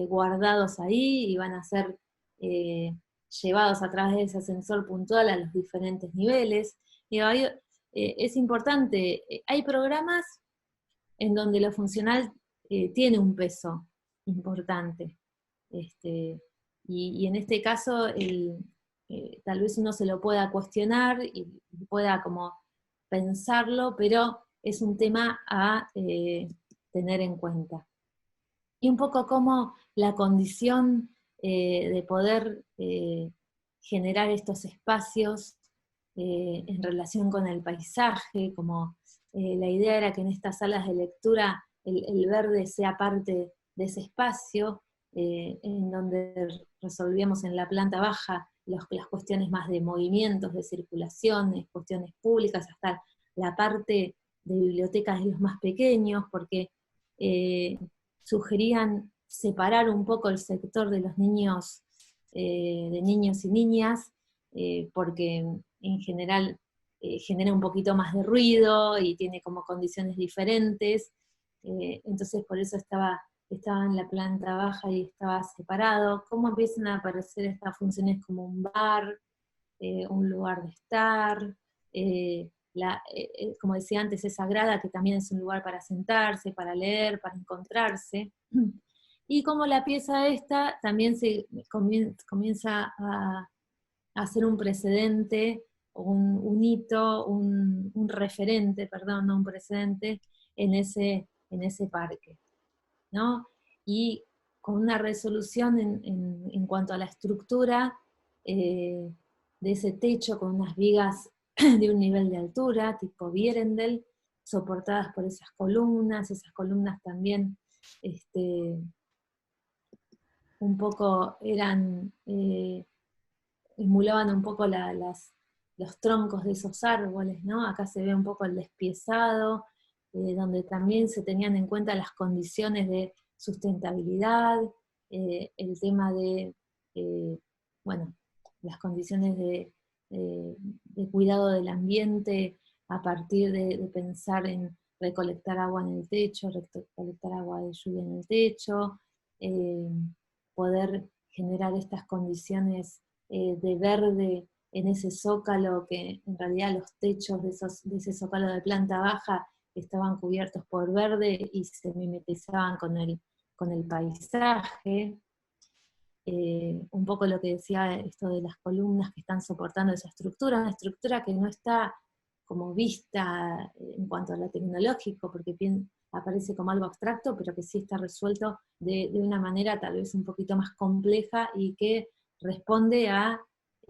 guardados ahí, y van a ser llevados a través de ese ascensor puntual a los diferentes niveles. Y es importante, hay programas en donde lo funcional tiene un peso importante. Y en este caso, tal vez uno se lo pueda cuestionar y pueda como pensarlo, pero es un tema a tener en cuenta. Y un poco como la condición de poder generar estos espacios en relación con el paisaje, como la idea era que en estas salas de lectura el verde sea parte de ese espacio, en donde resolvíamos en la planta baja las cuestiones más de movimientos, de circulaciones, cuestiones públicas, hasta la parte de bibliotecas de los más pequeños, porque sugerían separar un poco el sector de los niños, de niños y niñas, porque en general genera un poquito más de ruido y tiene como condiciones diferentes, entonces por eso estaba en la planta baja y estaba separado. ¿Cómo empiezan a aparecer estas funciones como un bar, un lugar de estar? Como decía antes, esa grada que también es un lugar para sentarse, para leer, para encontrarse. Y como la pieza esta también se comienza a ser un precedente, un hito, un referente, perdón, no un precedente, en ese parque, ¿no? Y con una resolución en cuanto a la estructura de ese techo con unas vigas de un nivel de altura, tipo Vierendel, soportadas por esas columnas también un poco eran, emulaban un poco los troncos de esos árboles, ¿no? Acá se ve un poco el despiezado, donde también se tenían en cuenta las condiciones de sustentabilidad, el tema de, bueno, las condiciones de cuidado del ambiente a partir de pensar en recolectar agua en el techo, recolectar agua de lluvia en el techo, eh, poder generar estas condiciones de verde en ese zócalo, que en realidad los techos de ese zócalo de planta baja estaban cubiertos por verde y se mimetizaban con el paisaje. Un poco lo que decía esto de las columnas que están soportando esa estructura, una estructura que no está como vista en cuanto a lo tecnológico, porque aparece como algo abstracto, pero que sí está resuelto de una manera tal vez un poquito más compleja y que responde a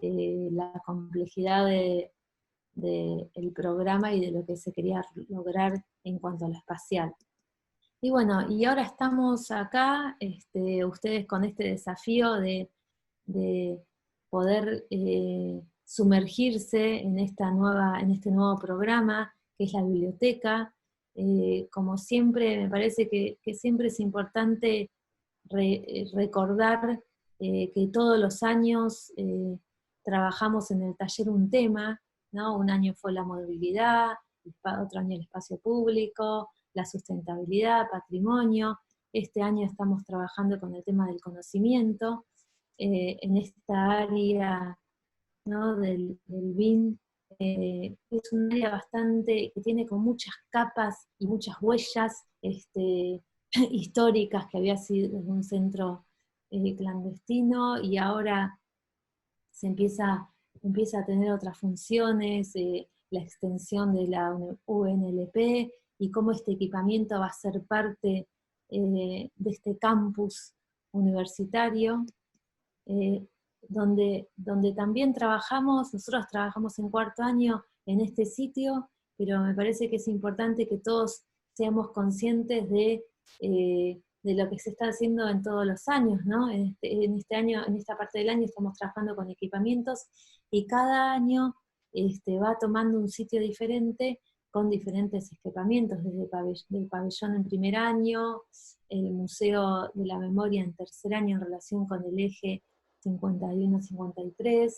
la complejidad del programa y de lo que se quería lograr en cuanto a lo espacial. Y bueno, y ahora estamos acá, ustedes con este desafío de poder sumergirse en en este nuevo programa, que es la biblioteca. Como siempre, me parece que siempre es importante recordar que todos los años trabajamos en el taller un tema, ¿no? Un año fue la movilidad, otro año el espacio público, la sustentabilidad, patrimonio. Este año estamos trabajando con el tema del conocimiento, en esta área, ¿no? del BIM, es un área bastante, que tiene con muchas capas y muchas huellas históricas, que había sido un centro clandestino, y ahora se empieza a tener otras funciones, la extensión de la UNLP, y cómo este equipamiento va a ser parte de este campus universitario, eh, donde también nosotros trabajamos en cuarto año en este sitio, pero me parece que es importante que todos seamos conscientes de lo que se está haciendo en todos los años, ¿no? En este año, en esta parte del año estamos trabajando con equipamientos, y cada año va tomando un sitio diferente con diferentes equipamientos, desde el pabellón en primer año, el Museo de la Memoria en tercer año en relación con el eje 51-53,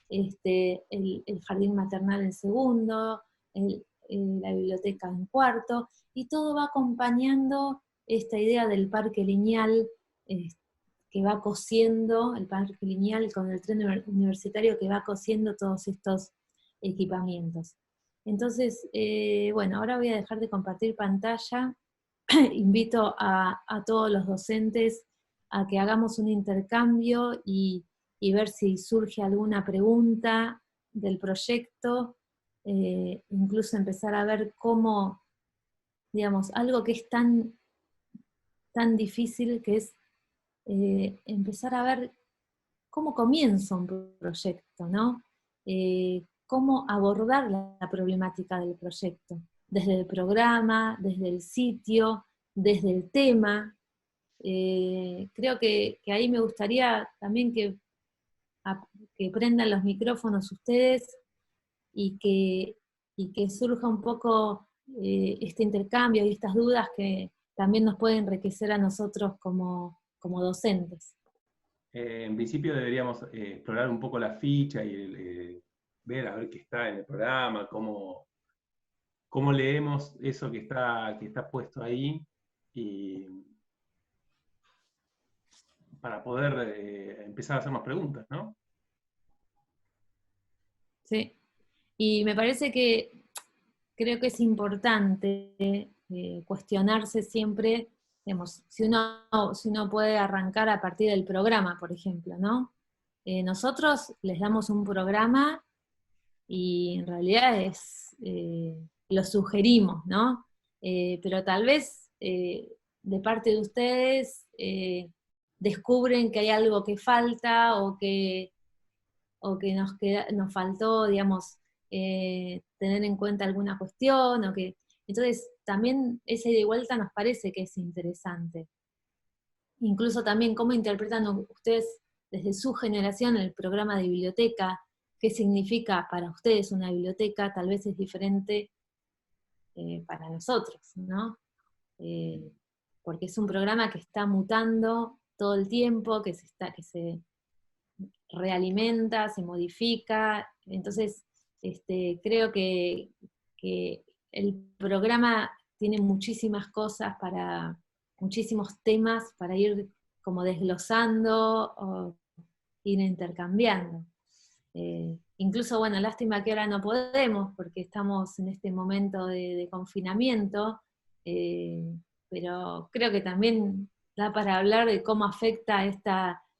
el jardín maternal en segundo, la biblioteca en cuarto, y todo va acompañando esta idea del parque lineal, que va cosiendo, el parque lineal con el tren universitario que va cosiendo todos estos equipamientos. Entonces, bueno, ahora voy a dejar de compartir pantalla. Invito a todos los docentes a que hagamos un intercambio y ver si surge alguna pregunta del proyecto, incluso empezar a ver cómo digamos, algo que es tan, tan difícil, que es empezar a ver cómo comienza un proyecto, ¿no? Cómo abordar la problemática del proyecto, desde el programa, desde el sitio, desde el tema. Creo que ahí me gustaría también que prendan los micrófonos ustedes y que surja un poco este intercambio y estas dudas que también nos pueden enriquecer a nosotros como docentes. En principio deberíamos explorar un poco la ficha y ver a ver qué está en el programa, cómo leemos eso que está puesto ahí, y para poder empezar a hacer más preguntas, ¿no? Sí. Y me parece que creo que es importante cuestionarse siempre, digamos, si uno puede arrancar a partir del programa, por ejemplo, ¿no? Nosotros les damos un programa y en realidad lo sugerimos, ¿no? Pero tal vez de parte de ustedes descubren que hay algo que falta o que nos faltó, digamos, tener en cuenta alguna cuestión, entonces también esa ida y vuelta nos parece que es interesante. Incluso también cómo interpretan ustedes desde su generación el programa de biblioteca, qué significa para ustedes una biblioteca, tal vez es diferente para nosotros, ¿no? Porque es un programa que está mutando todo el tiempo, que se realimenta, se modifica, entonces creo que el programa tiene muchísimas cosas muchísimos temas para ir como desglosando o ir intercambiando. Incluso, bueno, lástima que ahora no podemos porque estamos en este momento de confinamiento, pero creo que también da para hablar de cómo afecta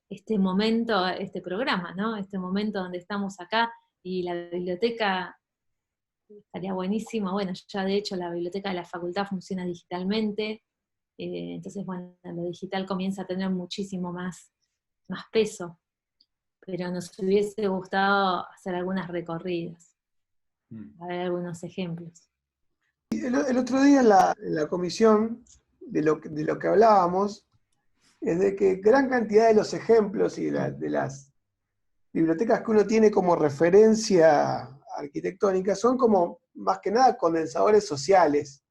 este momento, este programa, ¿no? Este momento donde estamos acá y la biblioteca estaría buenísimo. Bueno, ya de hecho la biblioteca de la facultad funciona digitalmente, entonces, bueno, lo digital comienza a tener muchísimo más peso, pero nos hubiese gustado hacer algunas recorridas, a ver algunos ejemplos. El otro día en la comisión, de lo que hablábamos, es de que gran cantidad de los ejemplos y de las bibliotecas que uno tiene como referencia arquitectónica son como, más que nada, condensadores sociales.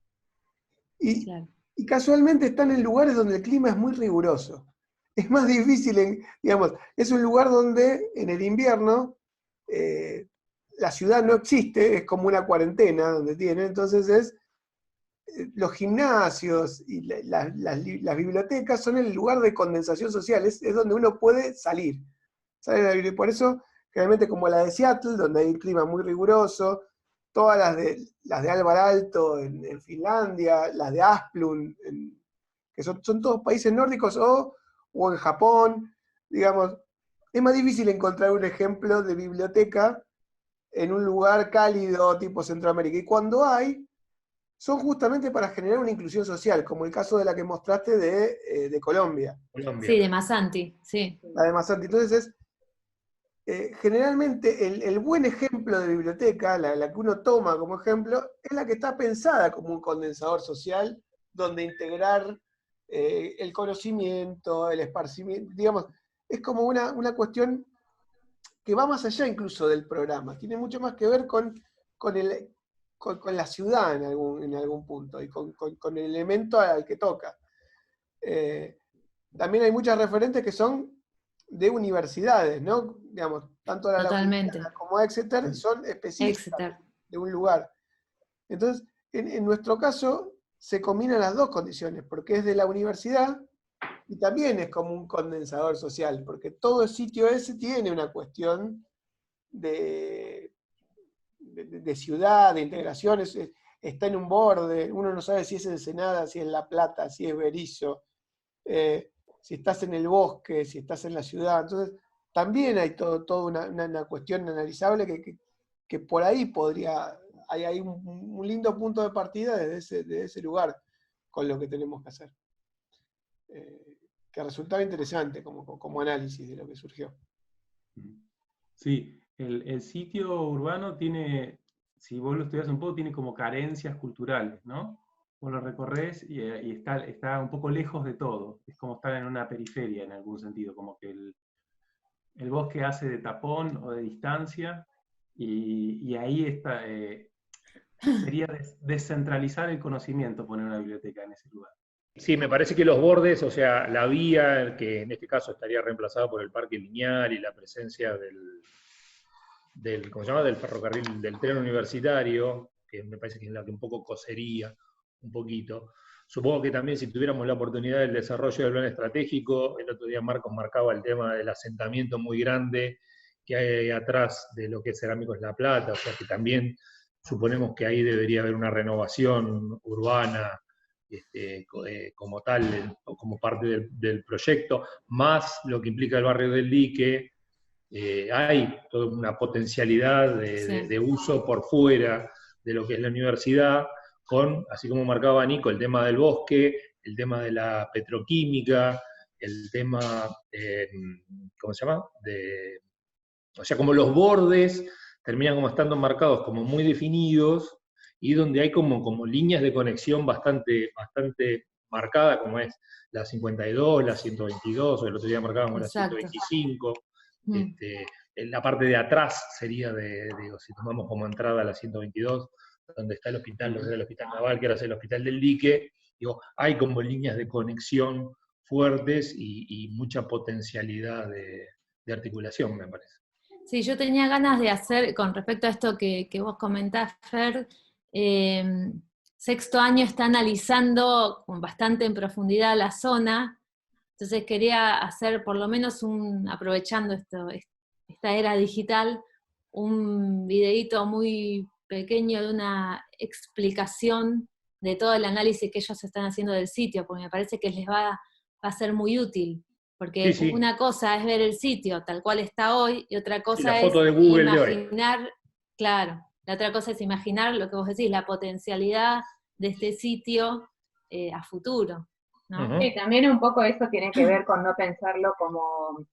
Claro. Y casualmente están en lugares donde el clima es muy riguroso. Es más difícil, digamos, es un lugar donde en el invierno la ciudad no existe, es como una cuarentena donde tiene, entonces los gimnasios y las bibliotecas son el lugar de condensación social, es donde uno puede salir. Por eso, generalmente como la de Seattle, donde hay un clima muy riguroso, todas las de Alvar Aalto en Finlandia, las de Asplund, que son todos países nórdicos, o en Japón, digamos, es más difícil encontrar un ejemplo de biblioteca en un lugar cálido tipo Centroamérica. Y cuando hay, son justamente para generar una inclusión social, como el caso de la que mostraste de Colombia. Sí, de Masanti, sí. La de Masanti. Entonces, generalmente el buen ejemplo de biblioteca, la que uno toma como ejemplo, es la que está pensada como un condensador social, donde integrar el conocimiento, el esparcimiento, digamos, es como una cuestión que va más allá incluso del programa, tiene mucho más que ver con la ciudad en algún punto, y con el elemento al que toca. También hay muchas referentes que son de universidades, ¿no? Digamos, tanto la Totalmente. Laudiana como Exeter son específicas Exeter. de un lugar. Entonces, en nuestro caso, se combinan las dos condiciones, porque es de la universidad y también es como un condensador social, porque todo el sitio ese tiene una cuestión de ciudad, de integración, está en un borde, uno no sabe si es Ensenada, si es La Plata, si es Berisso, si estás en el bosque, si estás en la ciudad. Entonces, también hay toda una cuestión analizable que por ahí podría hay ahí un lindo punto de partida desde ese lugar con lo que tenemos que hacer. Que resultaba interesante como análisis de lo que surgió. Sí, el sitio urbano tiene, si vos lo estudias un poco, tiene como carencias culturales, ¿no? Vos lo recorres y está un poco lejos de todo. Es como estar en una periferia en algún sentido, como que el bosque hace de tapón o de distancia, y ahí está, sería descentralizar el conocimiento poner una biblioteca en ese lugar. Sí, me parece que los bordes, o sea, la vía, que en este caso estaría reemplazada por el parque lineal y la presencia ¿cómo se llama?, del ferrocarril, del tren universitario, que me parece que es la que un poco cosería un poquito. Supongo que también si tuviéramos la oportunidad del desarrollo del plan estratégico, el otro día Marcos marcaba el tema del asentamiento muy grande que hay atrás de lo que es Cerámicos La Plata, o sea que también suponemos que ahí debería haber una renovación urbana, como tal, como parte del proyecto, más lo que implica el barrio del Dique. Hay toda una potencialidad de uso por fuera de lo que es la universidad, así como marcaba Nico, el tema del bosque, el tema de la petroquímica, el tema, ¿cómo se llama?, o sea, como los bordes terminan como estando marcados como muy definidos, y donde hay como líneas de conexión bastante marcadas, como es la 52, la 122, o el otro día marcábamos Exacto. la 125. En la parte de atrás sería digo, si tomamos como entrada la 122, donde está el hospital, donde era el hospital naval, que ahora es el hospital del Dique, digo, hay como líneas de conexión fuertes y mucha potencialidad de articulación, me parece. Sí, yo tenía ganas de hacer, con respecto a esto que vos comentás, Fer, sexto año está analizando con bastante en profundidad la zona, entonces quería hacer por lo menos aprovechando esta era digital, un videíto muy pequeño de una explicación de todo el análisis que ellos están haciendo del sitio, porque me parece que les va a ser muy útil. Porque sí. Una cosa es ver el sitio tal cual está hoy, y otra cosa la foto de Google imaginar, claro, la otra cosa es imaginar lo que vos decís, la potencialidad de este sitio a futuro, ¿no? Sí, también un poco eso tiene que ver con no pensarlo como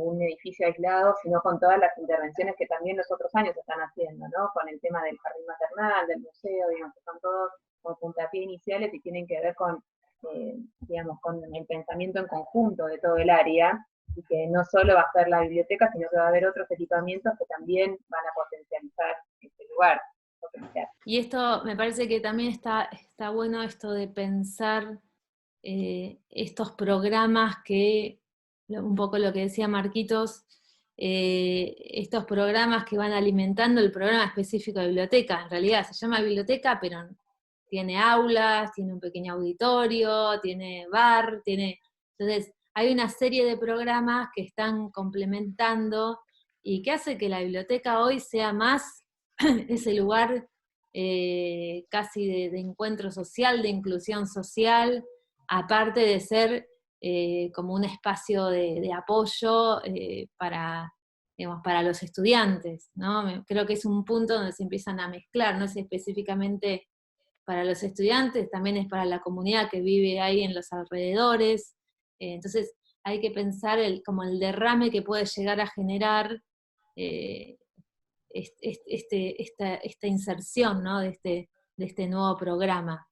un edificio aislado, sino con todas las intervenciones que también los otros años están haciendo, ¿no? Con el tema del jardín maternal, del museo, digamos, que son todos como puntapié iniciales y tienen que ver con el pensamiento en conjunto de todo el área, y que no solo va a ser la biblioteca, sino que va a haber otros equipamientos que también van a potencializar este lugar. Y esto me parece que también está bueno, esto de pensar estos programas que, un poco lo que decía Marquitos, estos programas que van alimentando el programa específico de biblioteca. En realidad se llama biblioteca, pero tiene aulas, tiene un pequeño auditorio, tiene bar, entonces hay una serie de programas que están complementando y que hace que la biblioteca hoy sea más ese lugar casi de encuentro social, de inclusión social, aparte de ser como un espacio de apoyo para los estudiantes, ¿no? Creo que es un punto donde se empiezan a mezclar, no es específicamente para los estudiantes, también es para la comunidad que vive ahí en los alrededores. Entonces hay que pensar como el derrame que puede llegar a generar esta inserción, ¿no?, de este nuevo programa.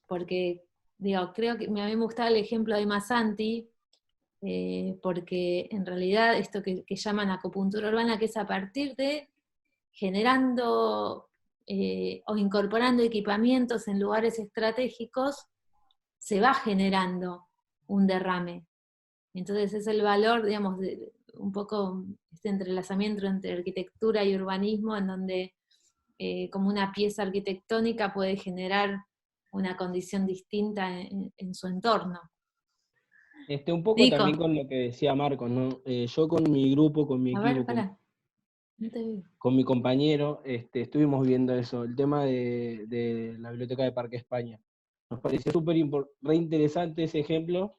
Porque, digo, creo que a mí me gustaba el ejemplo de Masanti, porque en realidad esto que llaman acupuntura urbana, que es a partir de generando o incorporando equipamientos en lugares estratégicos, se va generando un derrame. Entonces es el valor, digamos, un poco este entrelazamiento entre arquitectura y urbanismo, en donde como una pieza arquitectónica puede generar una condición distinta en su entorno. Un poco Nico. También con lo que decía Marco, ¿no? Yo con mi grupo, con mi equipo, No te veo. con mi compañero, estuvimos viendo eso, el tema de la biblioteca de Parque España. Nos pareció súper re interesante ese ejemplo,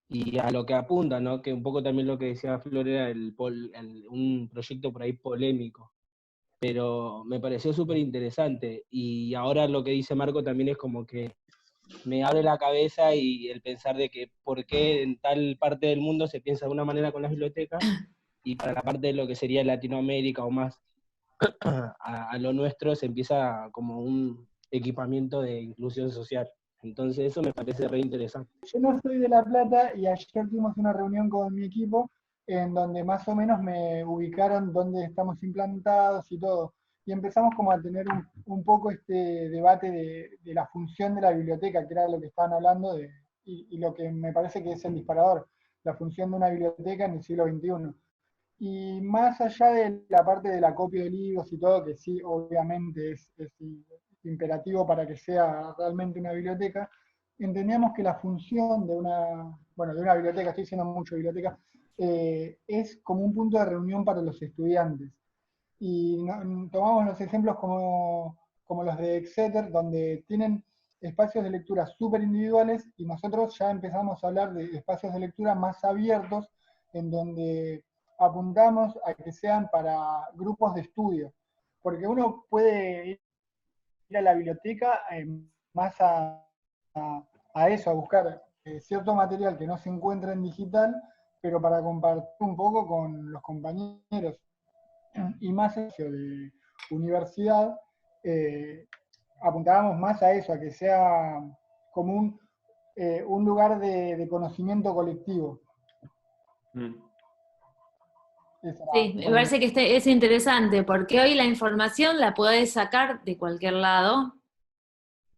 y a lo que apunta, ¿no? Que un poco también lo que decía Flor era un proyecto por ahí polémico. pero me pareció súper interesante. Y ahora lo que dice Marco también es como que me abre la cabeza y el pensar de que por qué en tal parte del mundo se piensa de una manera con las bibliotecas y para la parte de lo que sería Latinoamérica o más a lo nuestro se empieza como un equipamiento de inclusión social. Entonces eso me parece re interesante. Yo no soy de La Plata y ayer tuvimos una reunión con mi equipo en donde más o menos me ubicaron dónde estamos implantados y todo. Y empezamos como a tener un poco este debate de la función de la biblioteca, que era lo que estaban hablando, y lo que me parece que es el disparador, la función de una biblioteca en el siglo XXI. Y más allá de la parte del acopio de libros y todo, que sí, obviamente es imperativo para que sea realmente una biblioteca, entendíamos que la función de una biblioteca, estoy diciendo mucho biblioteca, es como un punto de reunión para los estudiantes. Y tomamos los ejemplos como los de Exeter, donde tienen espacios de lectura súper individuales, y nosotros ya empezamos a hablar de espacios de lectura más abiertos, en donde apuntamos a que sean para grupos de estudio, porque uno puede ir a la biblioteca más a eso, a buscar cierto material que no se encuentra en digital, pero para compartir un poco con los compañeros. Y más eso de universidad, apuntábamos más a eso, a que sea como un lugar de conocimiento colectivo. Sí, me parece que es interesante, porque hoy la información la podés sacar de cualquier lado,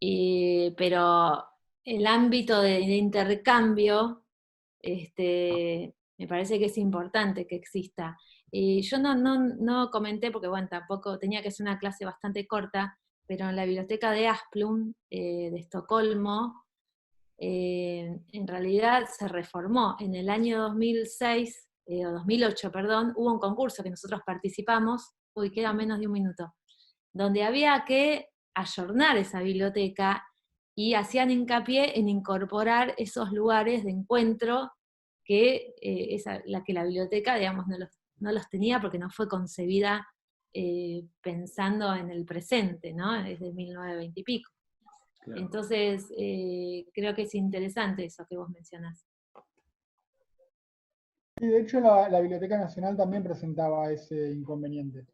pero el ámbito de intercambio, me parece que es importante que exista. Yo no comenté, porque bueno, tampoco tenía que ser una clase bastante corta, pero en la biblioteca de Asplund, de Estocolmo, en realidad se reformó. En el año 2006, o 2008, perdón, hubo un concurso que nosotros participamos, queda menos de un minuto, donde había que ayornar esa biblioteca y hacían hincapié en incorporar esos lugares de encuentro que, la biblioteca, digamos, no los tenía porque no fue concebida pensando en el presente, ¿no? Es de 1920 y pico. Claro. Entonces, creo que es interesante eso que vos mencionás. Y de hecho la Biblioteca Nacional también presentaba ese inconveniente.